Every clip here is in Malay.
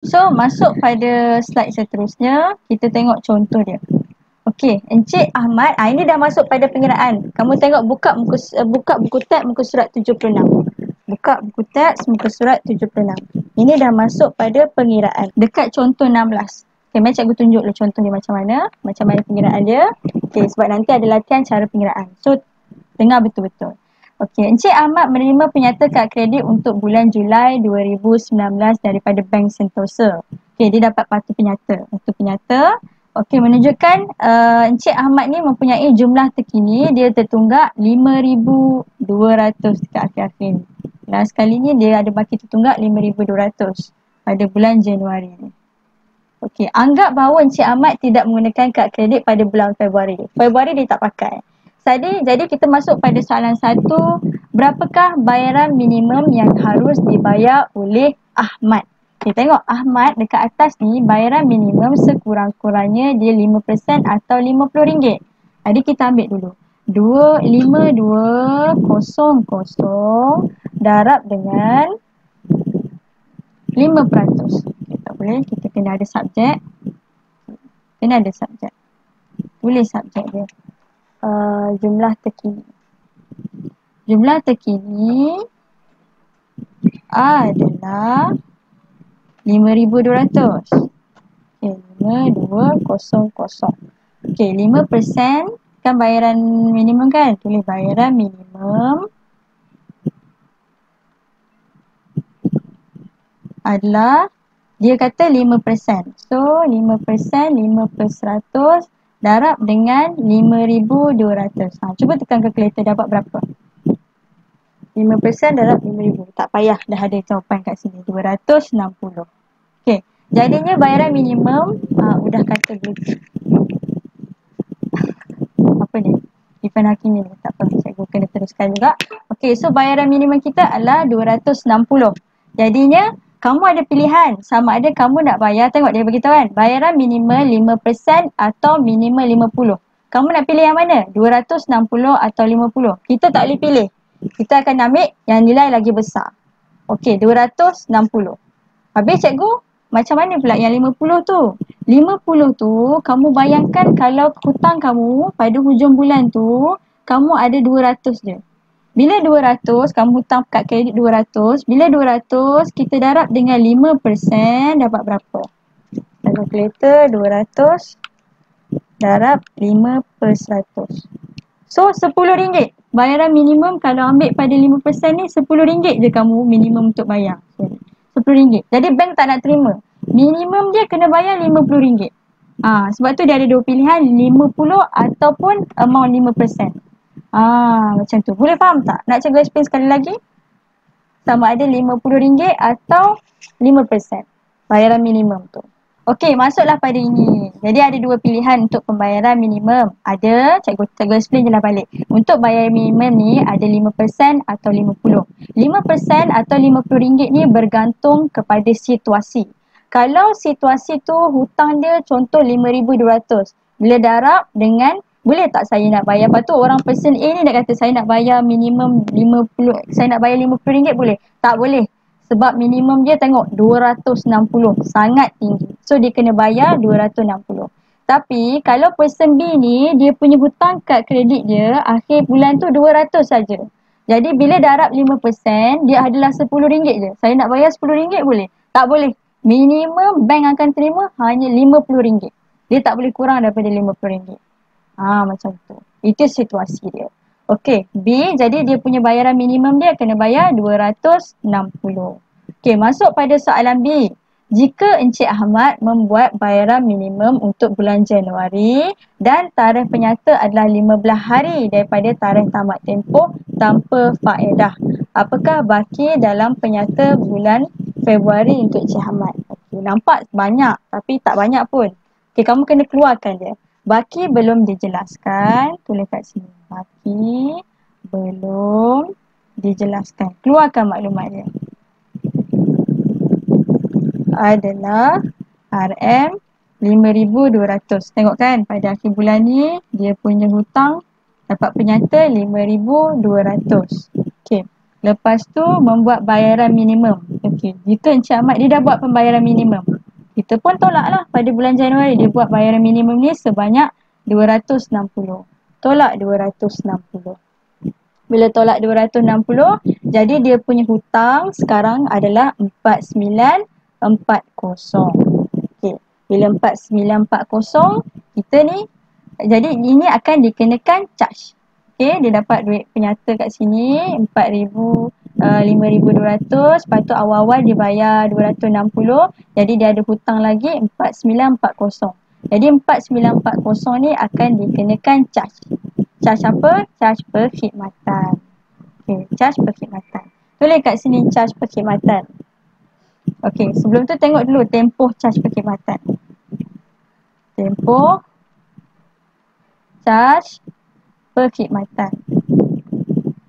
So, masuk pada slide seterusnya, kita tengok contoh dia. Okey, Encik Ahmad, ini dah masuk pada pengiraan. Kamu tengok buka buku teks muka surat 76. Buka buku teks muka surat 76. Ini dah masuk pada pengiraan. Dekat contoh 16. Okey, mari cikgu tunjuk dulu contoh dia macam mana pengiraan dia. Okey, sebab nanti ada latihan cara pengiraan. So, dengar betul-betul. Okey, Encik Ahmad menerima penyata kad kredit untuk bulan Julai 2019 daripada Bank Sentosa. Okey, dia dapat patu penyata. Patu penyata. Okey, menunjukkan Encik Ahmad ni mempunyai jumlah terkini, dia tertunggak 5,200 dekat akhir-akhir ni. Dan sekali ni dia ada baki tertunggak 5,200 pada bulan Januari ni. Okey, anggap bahawa Encik Ahmad tidak menggunakan kad kredit pada bulan Februari. Februari dia tak pakai. Jadi kita masuk pada soalan 1. Berapakah bayaran minimum yang harus dibayar oleh Ahmad? Okay, tengok Ahmad dekat atas ni bayaran minimum sekurang-kurangnya dia 5% atau RM50. Jadi kita ambil dulu. 5200 darab dengan 5%. Okay, tak boleh. Kita kena ada subjek. Kena ada subjek. Tulis subjek dia. Jumlah terkini. Jumlah terkini adalah 5,200. Okay, 5,200. Okay, 5% kan bayaran minimum kan? Tulis bayaran minimum adalah, dia kata 5%. So, 5%, 5/100 darab dengan 5,200. Cuba tekan kalkulator, dapat berapa? 5% darab 5,000. Tak payah, dah ada jawapan kat sini. 260. Okey, jadinya bayaran minimum, udah kata begitu. Apa ni? Ifan Hakim ni. Tak apa, cikgu kena teruskan juga. Okey, so bayaran minimum kita adalah 260. Jadinya, kamu ada pilihan. Sama ada kamu nak bayar, tengok dia beritahu kan. Bayaran minimum 5% atau minimum 50. Kamu nak pilih yang mana? 260 atau 50? Kita tak boleh pilih. Kita akan ambil yang nilai lagi besar. Okey, 260. Habis cikgu, macam mana pula yang 50 tu? 50 tu, kamu bayangkan kalau hutang kamu pada hujung bulan tu, kamu ada 200 je. Bila 200, kamu hutang kad kredit 200. Bila 200, kita darab dengan 5%, dapat berapa? Kalkulator 200 darab 5/100. So, RM10. Bayaran minimum kalau ambil pada 5% ni, RM10 je kamu minimum untuk bayar. RM10. Jadi, bank tak nak terima. Minimum dia kena bayar RM50. Sebab tu dia ada dua pilihan, 50 ataupun amount 5%. Macam tu. Boleh faham tak? Nak cikgu explain sekali lagi? Sama ada RM50 atau 5% bayaran minimum tu. Okey, masuklah pada ini. Jadi ada dua pilihan untuk pembayaran minimum. Ada, cikgu explain je lah balik. Untuk bayaran minimum ni ada 5% atau 50. 5% atau RM50 ni bergantung kepada situasi. Kalau situasi tu hutang dia contoh 5,200. Bila darab dengan, boleh tak saya nak bayar? Lepas tu orang person A ni nak kata saya nak bayar minimum 50, saya nak bayar RM50, boleh? Tak boleh. Sebab minimum dia tengok 260, sangat tinggi. So dia kena bayar 260. Tapi kalau person B ni dia punya hutang kad kredit dia akhir bulan tu 200 saja. Jadi bila darab 5%, dia adalah RM10 je. Saya nak bayar RM10, boleh? Tak boleh. Minimum bank akan terima hanya RM50. Dia tak boleh kurang daripada RM50. Macam tu. Itu situasi dia. Okey, B, jadi dia punya bayaran minimum dia kena bayar 260. Okey, masuk pada soalan B. Jika Encik Ahmad membuat bayaran minimum untuk bulan Januari dan tarikh penyata adalah 15 hari daripada tarikh tamat tempoh tanpa faedah, apakah baki dalam penyata bulan Februari untuk Encik Ahmad? Okey, nampak banyak tapi tak banyak pun. Okey, kamu kena keluarkan dia. Baki belum dijelaskan, tulis kat sini. Baki belum dijelaskan. Keluarkan maklumat dia. Adalah RM 5,200. Tengok kan, pada akhir bulan ni dia punya hutang dapat penyata 5,200. Okey. Lepas tu membuat bayaran minimum. Okey, jika Encik Ahmad dia dah buat pembayaran minimum. Kita pun tolak lah pada bulan Januari. Dia buat bayaran minimum ni sebanyak 260. Tolak 260. Bila tolak 260, jadi dia punya hutang sekarang adalah 4940. Okey. Bila 4940, kita ni, jadi ini akan dikenakan charge. Okey, dia dapat duit penyata kat sini 5,200. Lepas tu awal-awal dia bayar 260. Jadi dia ada hutang lagi 4940. Jadi 4940 ni akan dikenakan charge. Charge apa? Charge perkhidmatan. Okey, charge perkhidmatan. Tulis kat sini charge perkhidmatan. Okey, sebelum tu tengok dulu tempoh charge perkhidmatan. Tempoh charge perkhidmatan.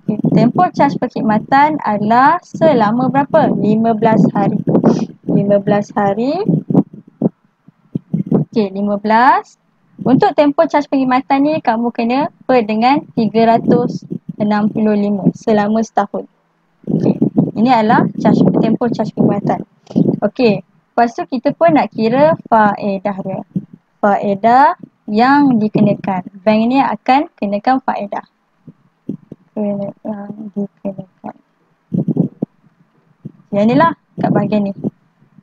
Okay. Tempoh charge perkhidmatan adalah selama berapa? 15 hari. 15 hari. Okey, 15. Untuk tempoh charge perkhidmatan ni kamu kena per dengan 365 selama setahun. Okey. Ini adalah tempoh charge perkhidmatan. Okey. Lepas tu kita pun nak kira faedah dia. Faedah yang dikenakan. Bank ni akan kenakan faedah. Dikenakan. Yang ni lah kat bahagian ni.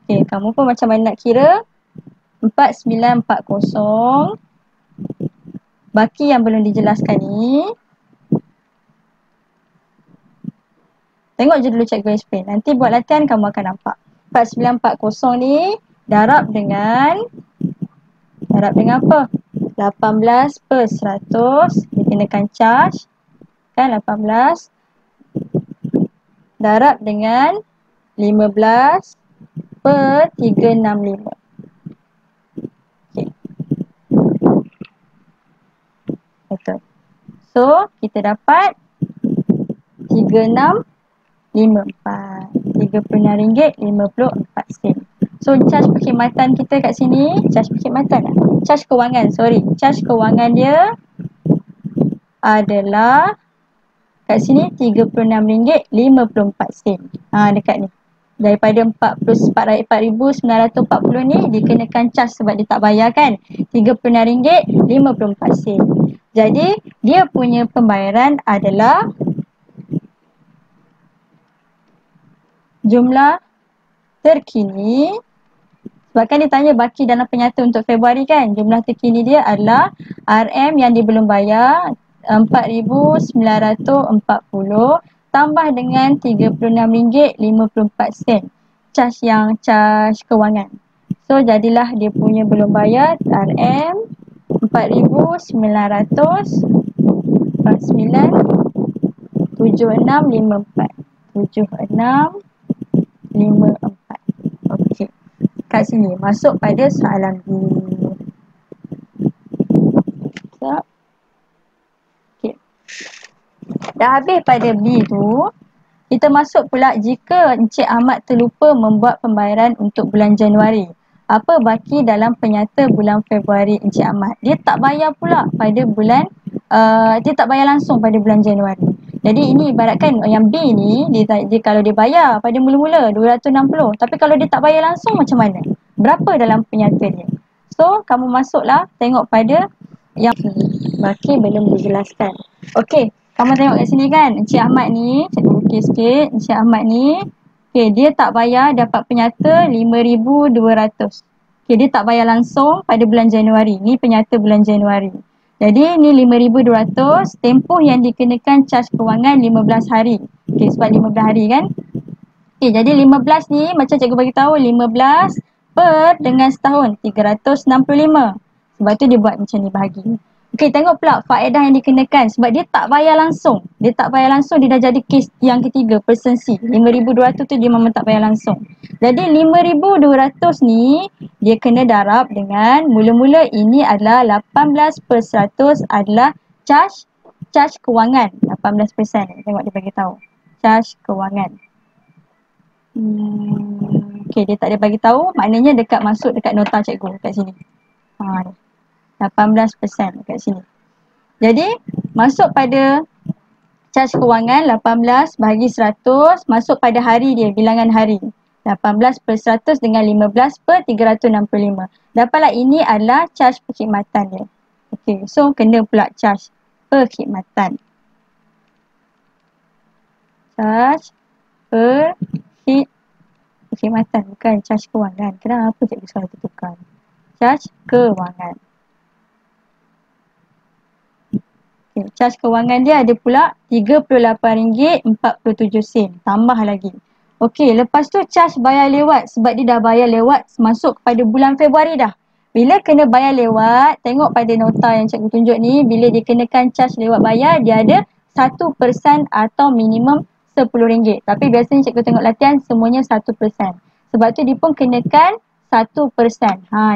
Okey, kamu pun macam mana nak kira? 4940. Baki yang belum dijelaskan ni. Tengok je dulu cikgu explain. Nanti buat latihan kamu akan nampak. 4940 ni darab dengan apa? 18 per 100 dikenakan charge. Kan 18 darab dengan 15 per 365. Okay. Betul. So, kita dapat 3654. RM36.54. So, charge perkhidmatan kita kat sini, charge perkhidmatan lah. Charge kewangan, sorry. Charge kewangan dia adalah kat sini RM36.54. Dekat ni. Daripada 4,940 ni dikenakan charge sebab dia tak bayar kan. RM36.54. Jadi, dia punya pembayaran adalah jumlah terkini. Sebab kan dia tanya baki dalam penyata untuk Februari kan. Jumlah terkini dia adalah RM yang dia belum bayar RM4,940 tambah dengan RM36.54. Charge kewangan. So jadilah dia punya belum bayar RM4,949.7654. 7654. Okey. Kat sini masuk pada soalan B. Okey. Dah habis pada B tu, kita masuk pula jika Encik Ahmad terlupa membuat pembayaran untuk bulan Januari. Apa baki dalam penyata bulan Februari Encik Ahmad? Dia tak bayar pula pada bulan, dia tak bayar langsung pada bulan Januari. Jadi ini ibaratkan yang B ni, dia kalau dia bayar pada mula-mula 260. Tapi kalau dia tak bayar langsung macam mana? Berapa dalam penyata dia? So, kamu masuklah tengok pada yang baki belum dijelaskan. Okey, kamu tengok kat sini kan. Encik Ahmad ni, cikgu lukis sikit. Encik Ahmad ni, okey, dia tak bayar dapat penyata 5,200. Okey, dia tak bayar langsung pada bulan Januari. Ni penyata bulan Januari. Jadi ni 5,200, tempoh yang dikenakan charge kewangan 15 hari. Okey, sebab 15 hari kan. Okey, jadi 15 ni macam cikgu bagi tahu 15 per dengan setahun 365. Sebab tu dia buat macam ni bahagi. Okey, tengok pula faedah yang dikenakan sebab dia tak bayar langsung. Dia tak bayar langsung, dia dah jadi kes yang ketiga, person C. 5,200 tu dia memang tak bayar langsung. Jadi 5,200 ni dia kena darab dengan mula-mula ini adalah 18 per 100 adalah charge kewangan. 18%. Tengok dia bagi tahu. Charge kewangan. Okey, dia tak ada bagi tahu, maknanya masuk dekat nota cikgu kat sini. 18% kat sini. Jadi, masuk pada charge kewangan 18 bahagi 100, masuk pada hari dia, bilangan hari. 18 per 100 dengan 15 per 365. Dapatlah ini adalah charge perkhidmatan dia. Okey, so kena pula charge perkhidmatan. Charge perkhidmatan, bukan charge kewangan. Kenapa cikgu selalu tukar? Charge kewangan. Okay, charge kewangan dia ada pula RM38.47. Tambah lagi. Okey, lepas tu charge bayar lewat. Sebab dia dah bayar lewat masuk kepada bulan Februari dah. Bila kena bayar lewat, tengok pada nota yang cikgu tunjuk ni, bila dikenakan charge lewat bayar, dia ada 1% atau minimum RM10. Tapi biasanya cikgu tengok latihan semuanya 1%. Sebab tu dia pun kenakan 1%.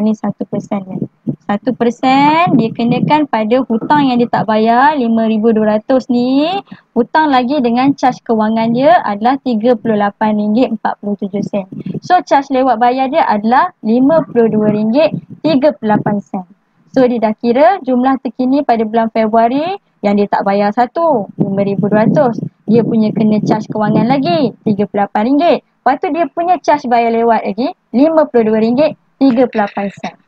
Ni 1% dia. 1% dia kenakan pada hutang yang dia tak bayar RM5,200 ni. Hutang lagi dengan charge kewangan dia adalah RM38.47. So charge lewat bayar dia adalah RM52.38. So dia dah kira jumlah terkini pada bulan Februari yang dia tak bayar satu, RM5,200. Dia punya kena charge kewangan lagi RM38. Lepas tu dia punya charge bayar lewat lagi RM52.38.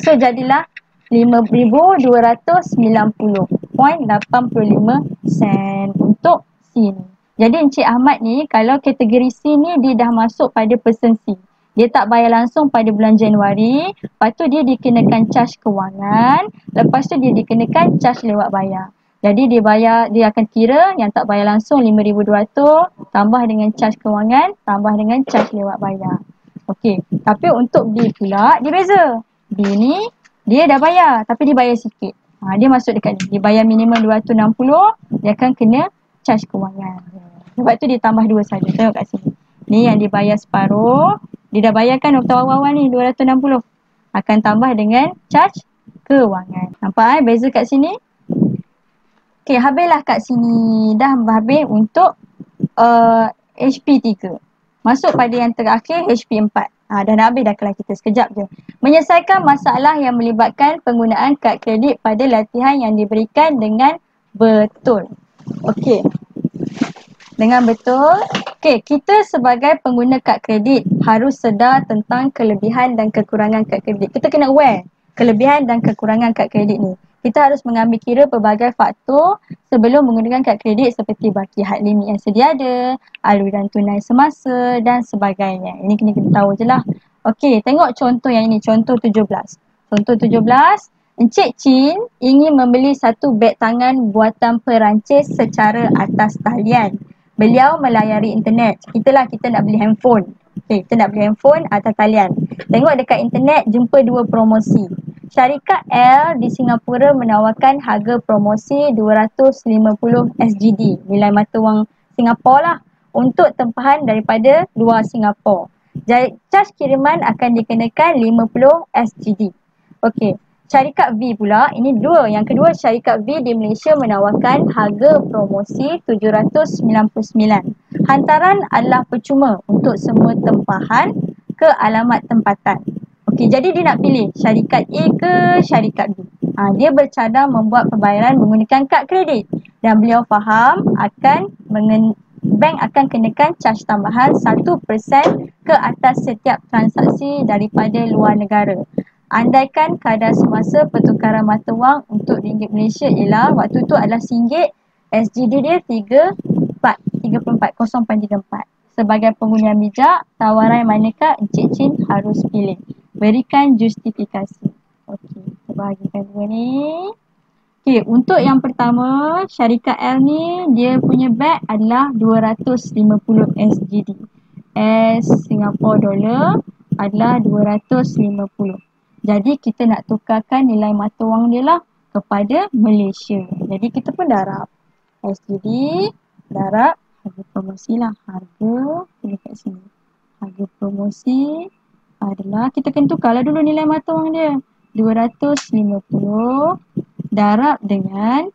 So jadilah RM5,290.85 untuk C ni. Jadi Encik Ahmad ni kalau kategori C ni dia dah masuk pada person C. Dia tak bayar langsung pada bulan Januari. Lepas tu dia dikenakan charge kewangan. Lepas tu dia dikenakan charge lewat bayar. Jadi dia akan kira yang tak bayar langsung RM5,200 tambah dengan charge kewangan tambah dengan charge lewat bayar. Okey, tapi untuk B pula dia beza. B ni dia dah bayar tapi dia bayar sikit. Dia masuk dekat ni. Dia bayar minimum 260, dia akan kena charge kewangan. Sebab tu dia tambah 2 saja. Tengok kat sini. Ni yang dia bayar separuh, dia dah bayarkan waktu awal-awal ni 260. Akan tambah dengan charge kewangan. Nampak beza kat sini? Okey, habislah kat sini. Dah habis untuk HP3. Masuk pada yang terakhir HP4. Dah nak habis dah kelas kita. Sekejap je. Menyelesaikan masalah yang melibatkan penggunaan kad kredit pada latihan yang diberikan dengan betul. Okey. Dengan betul. Okey, kita sebagai pengguna kad kredit harus sedar tentang kelebihan dan kekurangan kad kredit. Kita kena aware kelebihan dan kekurangan kad kredit ni. Kita harus mengambil kira pelbagai faktor sebelum menggunakan kad kredit seperti baki had limit yang sedia ada, aliran tunai semasa dan sebagainya. Ini kena kita tahu je lah. Okey, tengok contoh yang ini. Contoh 17. Contoh 17. Encik Chin ingin membeli satu beg tangan buatan Perancis secara atas talian. Beliau melayari internet. Kita nak beli handphone. Okey, kita nak beli handphone atas talian. Tengok dekat internet, jumpa dua promosi. Syarikat L di Singapura menawarkan harga promosi 250 SGD, nilai mata wang Singapura lah, untuk tempahan daripada luar Singapura. Charge kiriman akan dikenakan 50 SGD. Okey, syarikat V pula, ini dua. Yang kedua, syarikat V di Malaysia menawarkan harga promosi 799. Hantaran adalah percuma untuk semua tempahan ke alamat tempatan. Okey, jadi dia nak pilih syarikat A ke syarikat B. Dia bercadang membuat pembayaran menggunakan kad kredit dan beliau faham bank akan kenakan charge tambahan 1% ke atas setiap transaksi daripada luar negara. Andaikan kadar semasa pertukaran mata wang untuk ringgit Malaysia ialah waktu tu adalah RM1, SGD dia 34. Sebagai pengguna yang bijak, tawaran manakah Encik Chin harus pilih? Berikan justifikasi. Okey, kita bahagikan dua ni. Okey, untuk yang pertama, syarikat L ni, dia punya beg adalah 250 SGD. Singapore dollar adalah 250. Jadi, kita nak tukarkan nilai mata wang dia lah kepada Malaysia. Jadi, kita pun darab. SGD, darab harga promosi lah. Harga, dekat sini. Harga promosi adalah, kita kena tukarlah dulu nilai mata wang dia. 250 darab dengan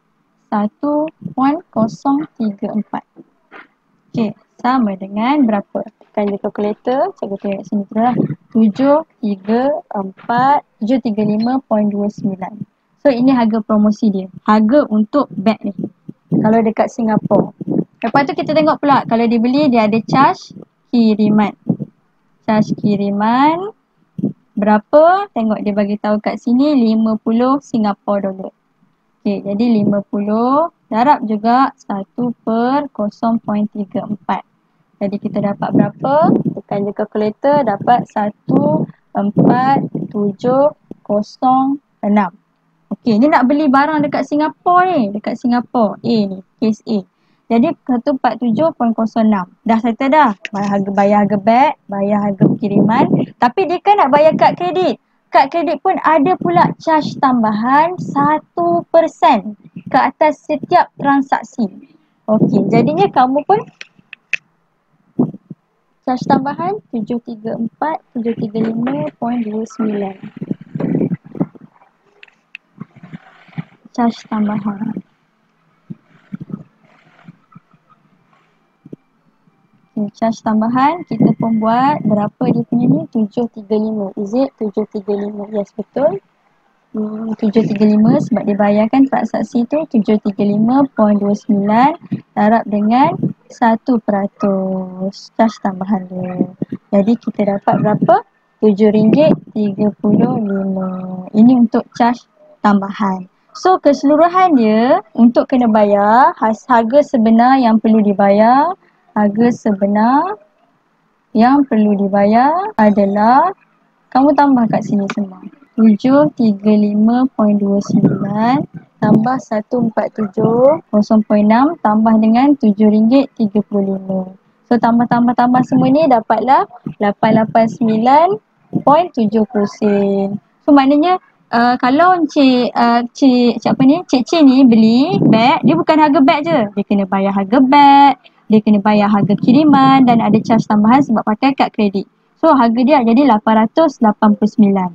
1.034. Okey, sama dengan berapa? Tekan je kalkulator, cikgu tengok sini tu lah. 735.29. So ini harga promosi dia. Harga untuk beg ni. Kalau dekat Singapura. Lepas tu kita tengok pula, kalau dibeli dia ada charge kiriman. Cas kiriman berapa? Tengok dia bagi tahu kat sini 50 Singapore dollar. Okey, jadi 50 darab juga 1/0.34. Jadi kita dapat berapa? Tekan je kalkulator, dapat 14706. Okey, ni nak beli barang dekat Singapura ni. Dekat Singapura. A ni, case A. Jadi 147.06. Dah settle dah. Bayar harga beg, bayar harga kiriman. Tapi dia kan nak bayar kad kredit. Kad kredit pun ada pula charge tambahan 1% ke atas setiap transaksi. Okey, jadinya kamu pun charge tambahan 735.29. Charge tambahan. Okay, charge tambahan kita pun buat berapa dia punya ni? 735. Is it 735? Yes, betul. 735 sebab dia bayarkan transaksi tu 735.29 darab dengan 1% charge tambahan dia. Jadi kita dapat berapa? RM7.35. Ini untuk charge tambahan. So keseluruhan dia untuk kena bayar harga sebenar yang perlu dibayar. Harga sebenar yang perlu dibayar adalah, kamu tambah kat sini semua. 735.29 tambah 147.0.6 tambah dengan RM7.35. So tambah semua ni dapatlah 889.70 sen. So maknanya kalau Cik C ni beli beg, dia bukan harga beg je. Dia kena bayar harga beg, dia kena bayar harga kiriman dan ada charge tambahan sebab pakai kad kredit. So harga dia jadi 889.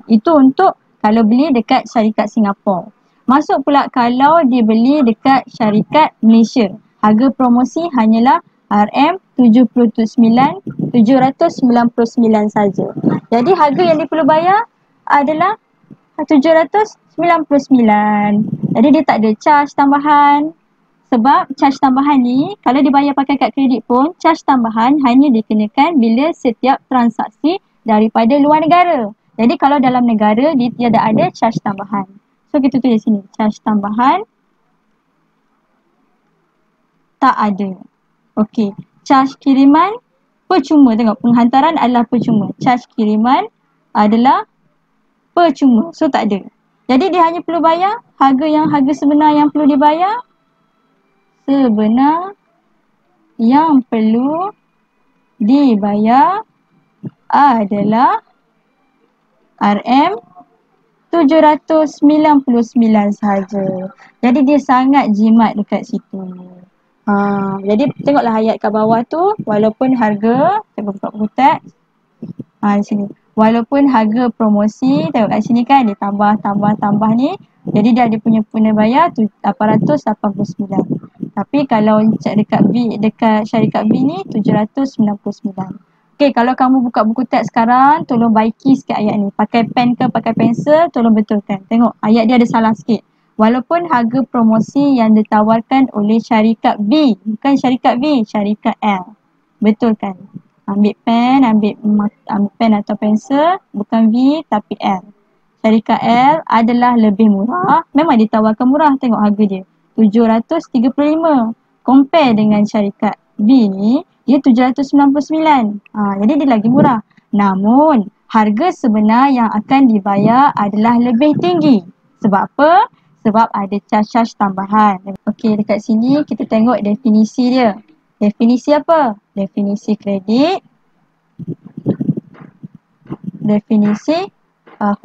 Itu untuk kalau beli dekat syarikat Singapura. Masuk pula kalau dia beli dekat syarikat Malaysia. Harga promosi hanyalah RM79,799 saja. Jadi harga yang dia perlu bayar adalah 799. Jadi dia tak ada charge tambahan. Sebab charge tambahan ni kalau dibayar pakai kad kredit pun charge tambahan hanya dikenakan bila setiap transaksi daripada luar negara. Jadi kalau dalam negara dia tiada ada charge tambahan. So kita tulis sini charge tambahan tak ada. Okey, charge kiriman percuma. Tengok, penghantaran adalah percuma. Charge kiriman adalah percuma. So tak ada. Jadi dia hanya perlu bayar harga sebenar yang perlu dibayar. Sebenar yang perlu dibayar adalah RM799 sahaja. Jadi dia sangat jimat dekat situ. Jadi tengoklah ayat kat bawah tu, walaupun harga, kita buka buku teks. Di sini. Walaupun harga promosi, tengok kat sini kan dia tambah ni. Jadi dia ada punya bayar 889. Tapi kalau dekat syarikat B ni 799. Okey, kalau kamu buka buku teks sekarang, tolong baiki sikit ayat ni. Pakai pen ke pakai pensel, tolong betulkan. Tengok ayat dia ada salah sikit. Walaupun harga promosi yang ditawarkan oleh syarikat B, bukan syarikat B, syarikat L. Betulkan. Ambil pen atau pensel, bukan V tapi L. Syarikat L adalah lebih murah. Memang ditawarkan murah, tengok harga dia. 735. Compare dengan syarikat B ni, dia 799. Jadi dia lagi murah. Namun, harga sebenar yang akan dibayar adalah lebih tinggi. Sebab apa? Sebab ada charge tambahan. Okey, dekat sini kita tengok definisi dia. Definisi apa? Definisi kredit. Definisi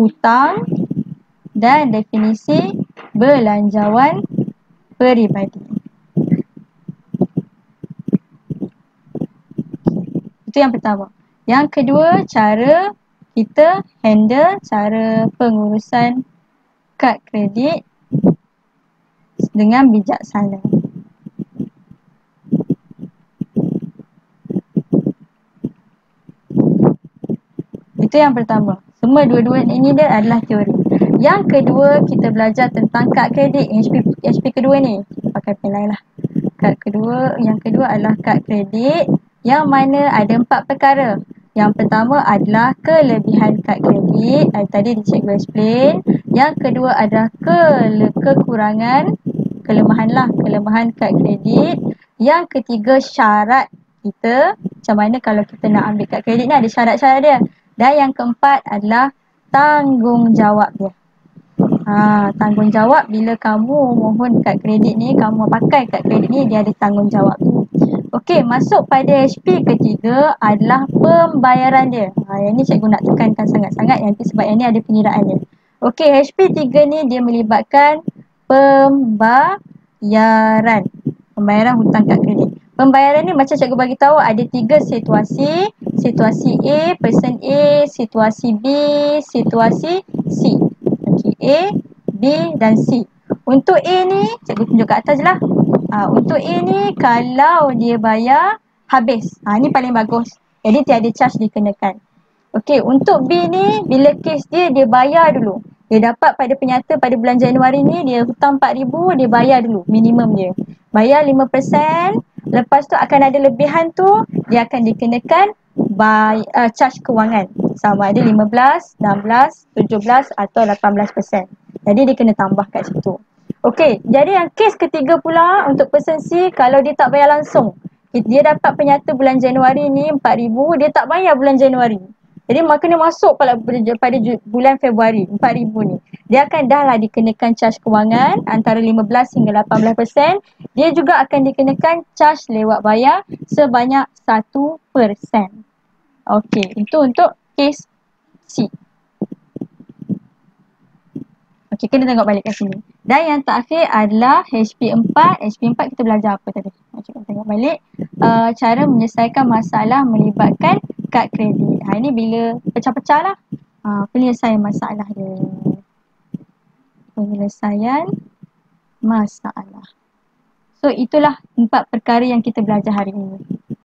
hutang. Dan definisi belanjawan peribadi. Itu yang pertama. Yang kedua, cara kita handle cara pengurusan kad kredit dengan bijaksana. Itu yang pertama. Semua dua-dua ini dia adalah teori. Yang kedua, kita belajar tentang kad kredit. HP kedua ni. Pakai pen lain lah. Yang kedua adalah kad kredit yang mana ada 4 perkara. Yang pertama adalah kelebihan kad kredit. Tadi cikgu explain. Yang kedua adalah kekurangan, kelemahan kad kredit. Yang ketiga syarat kita. Macam mana kalau kita nak ambil kad kredit ni, ada syarat-syarat dia. Dan yang keempat adalah tanggungjawab dia. Tanggungjawab bila kamu mohon kad kredit ni, kamu pakai kad kredit ni, dia ada tanggungjawab dia. Okey, masuk pada HP ketiga adalah pembayaran dia. Yang ni cikgu nak tekankan sangat-sangat nanti sebab yang ni ada pengiraan dia. Okey, HP 3 ni dia melibatkan pembayaran hutang kad kredit. Pembayaran ni macam cikgu bagi tahu ada 3 situasi. Situasi A, person A, situasi B, situasi C. Okey, A, B dan C. Untuk A ni, cikgu tunjuk kat atas je lah. Untuk A ni kalau dia bayar habis. Ni paling bagus. Jadi tiada charge dikenakan. Okey, untuk B ni bila kes dia bayar dulu. Dia dapat pada penyata pada bulan Januari ni dia hutang 4,000, dia bayar dulu minimum dia. Bayar 5%, lepas tu akan ada lebihan tu dia akan dikenakan charge kewangan. Sama ada 15, 16, 17 atau 18%. Jadi dia kena tambah kat situ. Okey, jadi yang kes ketiga pula untuk person C, kalau dia tak bayar langsung. Dia dapat penyata bulan Januari ni 4,000, dia tak bayar bulan Januari. Jadi maknanya masuk pada bulan Februari 4,000 ni. Dia akan dah lah dikenakan charge kewangan antara 15 hingga 18%. Dia juga akan dikenakan charge lewat bayar sebanyak 1%. Okey, itu untuk kes C. Okey, kena tengok balik kat sini. Dan yang terakhir adalah HP4. HP4 kita belajar apa tadi? Kita tengok balik. Cara menyelesaikan masalah melibatkan kad kredit. Ini bila pecah-pecah lah. Penyelesaian masalah dia. Penyelesaian masalah. So, itulah 4 perkara yang kita belajar hari ini.